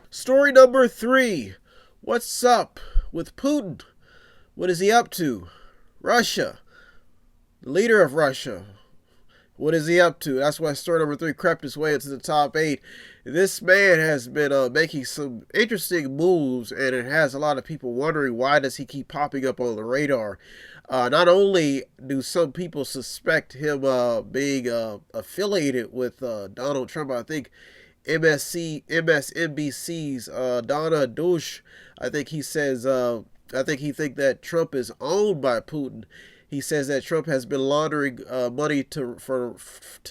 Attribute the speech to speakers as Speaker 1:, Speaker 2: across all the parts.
Speaker 1: Story number 3. What's up with Putin? What is he up to? Russia. The leader of Russia. What is he up to? That's why story number 3 crept his way into the top 8. This man has been making some interesting moves, and it has a lot of people wondering why does he keep popping up on the radar. Not only do some people suspect him being affiliated with Donald Trump, I think MSNBC's Donna Dush, I think he says, I think he thinks that Trump is owned by Putin. He says that Trump has been laundering money to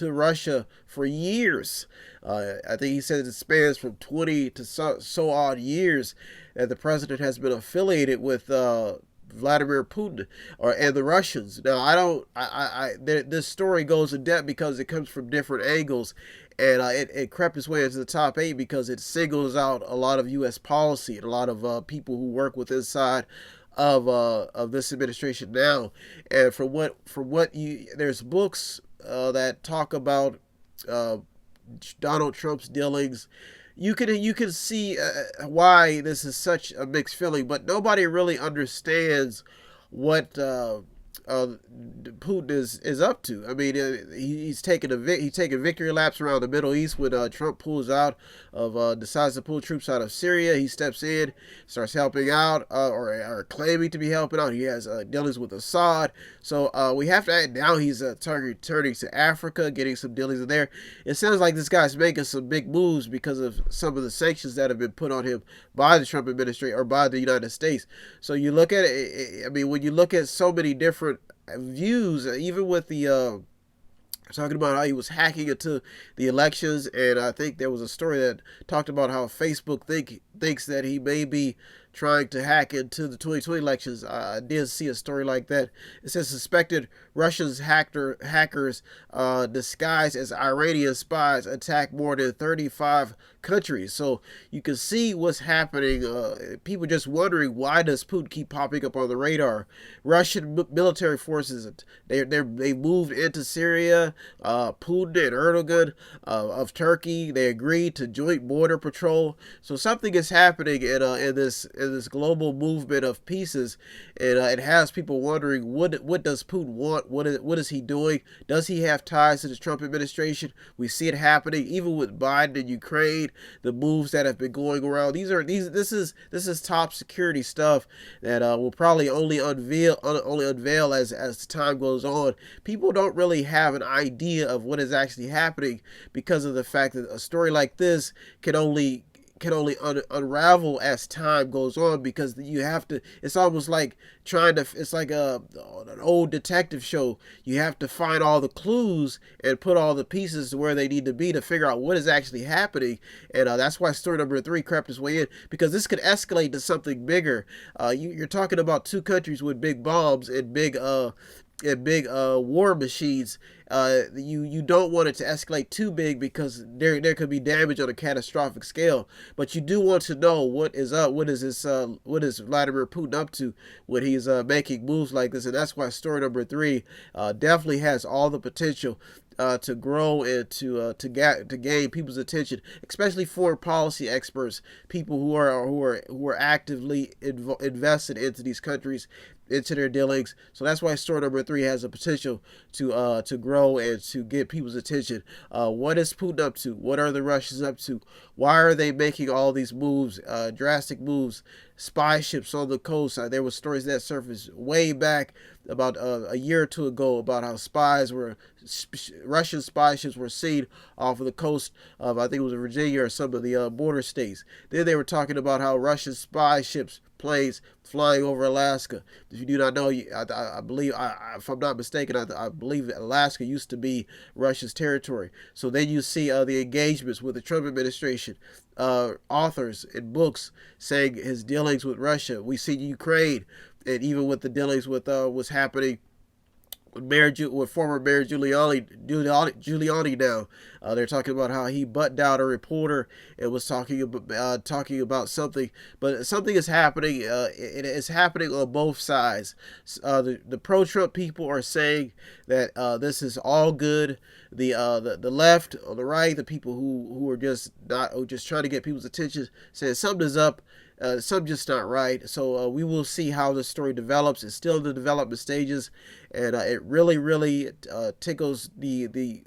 Speaker 1: Russia for years. I think he says it spans from 20 to so odd years that the president has been affiliated with Vladimir Putin and the Russians. Now, this story goes in depth because it comes from different angles, and it crept its way into the top 8 because it singles out a lot of U.S. policy and a lot of people who work with inside of this administration now. And from what there's books that talk about Donald Trump's dealings. You can see why this is such a mixed feeling, but nobody really understands what Putin is up to. I mean, he's taking victory laps around the Middle East when Trump pulls out of decides to pull troops out of Syria. He steps in, starts helping out or claiming to be helping out. He has dealings with Assad. So we have to add now he's turning to Africa, getting some dealings in there. It sounds like this guy's making some big moves because of some of the sanctions that have been put on him by the Trump administration or by the United States. So you look at it. I mean, when you look at so many different views, even with the talking about how he was hacking into the elections, and I think there was a story that talked about how Facebook thinks that he may be trying to hack into the 2020 elections. I did see a story like that. It says suspected Russian hackers disguised as Iranian spies attack more than 35 countries. So you can see what's happening. People just wondering, why does Putin keep popping up on the radar? Russian military forces, they moved into Syria. Putin and Erdogan of Turkey, they agreed to joint border patrol. So something is happening in this global movement of pieces, and it has people wondering, what does Putin want? What is he doing? Does he have ties to the Trump administration? We see it happening even with Biden and Ukraine. The moves that have been going around. This is top security stuff that will probably only unveil as the time goes on. People don't really have an idea of what is actually happening because of the fact that a story like this can only unravel as time goes on, because you have to, it's almost like it's like an old detective show. You have to find all the clues and put all the pieces to where they need to be to figure out what is actually happening. And that's why story number 3 crept its way in, because this could escalate to something bigger. You're talking about 2 countries with big bombs and big war machines. You don't want it to escalate too big, because there could be damage on a catastrophic scale. But you do want to know what is up. What is Vladimir Putin up to when he's making moves like this? And that's why story number 3 definitely has all the potential to grow and to gain people's attention, especially foreign policy experts, people who are actively invested into these countries, into their dealings. So that's why story number 3 has the potential to grow and to get people's attention. What is Putin up to? What are the Russians up to? Why are they making all these moves, drastic moves? Spy ships on the coast. There were stories that surfaced way back about a year or 2 ago about how Russian spy ships were seen off of the coast of, I think it was Virginia or some of the border states. Then they were talking about how Russian spy ships, planes flying over Alaska. If you do not know, I believe, if I'm not mistaken, I believe Alaska used to be Russia's territory. So then you see the engagements with the Trump administration, authors in books saying his dealings with Russia. We see Ukraine, and even with the dealings with what's happening with former Mayor Giuliani now. They're talking about how he butt down a reporter and was talking about something, but something is happening. It is happening on both sides. The pro-Trump people are saying that this is all good. The left on the right, the people who are just trying to get people's attention, saying something is up. Something just not right. So we will see how the story develops. It's still in the development stages, and it really tickles the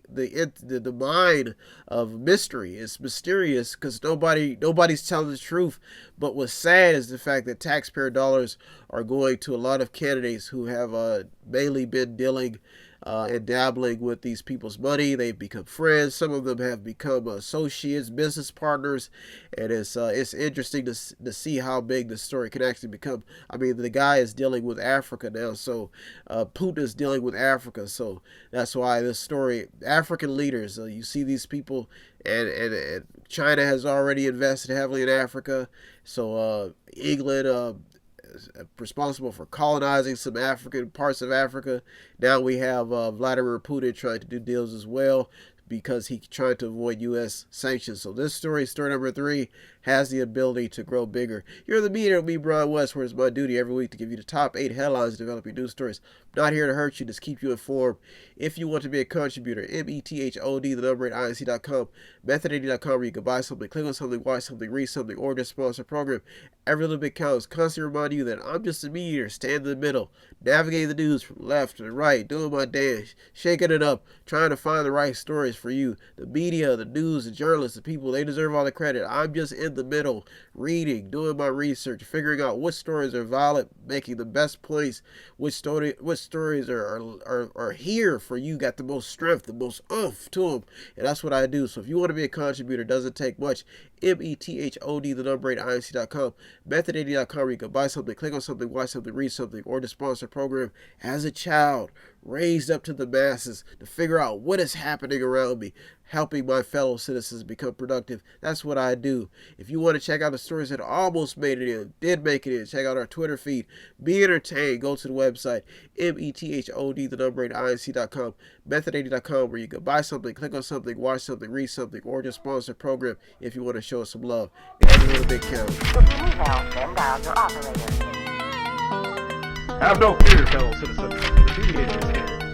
Speaker 1: mind of mystery. It's mysterious because nobody's telling the truth. But what's sad is the fact that taxpayer dollars are going to a lot of candidates who have mainly been dealing and dabbling with these people's money. They've become friends. Some of them have become associates, business partners, and it's interesting to see how big the story can actually become. I mean, the guy is dealing with Africa now, so Putin is dealing with Africa, so that's why this story, African leaders, you see these people, and China has already invested heavily in Africa, so England responsible for colonizing some African parts of Africa. Now we have Vladimir Putin trying to do deals as well because he's trying to avoid U.S. sanctions. So this story number 3, has the ability to grow bigger. You're the Mediator with me, Brian West, where it's my duty every week to give you the top 8 headlines developing news stories. I'm not here to hurt you, just keep you informed. If you want to be a contributor, METHOD, the number at INC.com, Method80.com, where you can buy something, click on something, watch something, read something, or just sponsor a program. Every little bit counts. Constantly remind you that I'm just a Mediator, stand in the middle, navigating the news from left to right, doing my dance, shaking it up, trying to find the right stories for you. The media, the news, the journalists, the people, they deserve all the credit. I'm just in the middle, reading, doing my research, figuring out what stories are valid, making the best points, what stories are here for you, got the most strength, the most oomph to them, and that's what I do. So if you want to be a contributor, it doesn't take much. METHOD, the number at INC.com, Method80.com, where you can buy something, click on something, watch something, read something, or to sponsor a program. As a child, raised up to the masses to figure out what is happening around me, helping my fellow citizens become productive. That's what I do. If you want to check out the stories that almost made it in, did make it in, check out our Twitter feed. Be entertained. Go to the website, METHOD, the number at INC.com, Method80.com, where you can buy something, click on something, watch something, read something, or just sponsor a program if you want to show us some love. And every little bit counts.
Speaker 2: If you need help, then dial your operator.
Speaker 3: Have no fear, fellow citizens. The Mediator is here.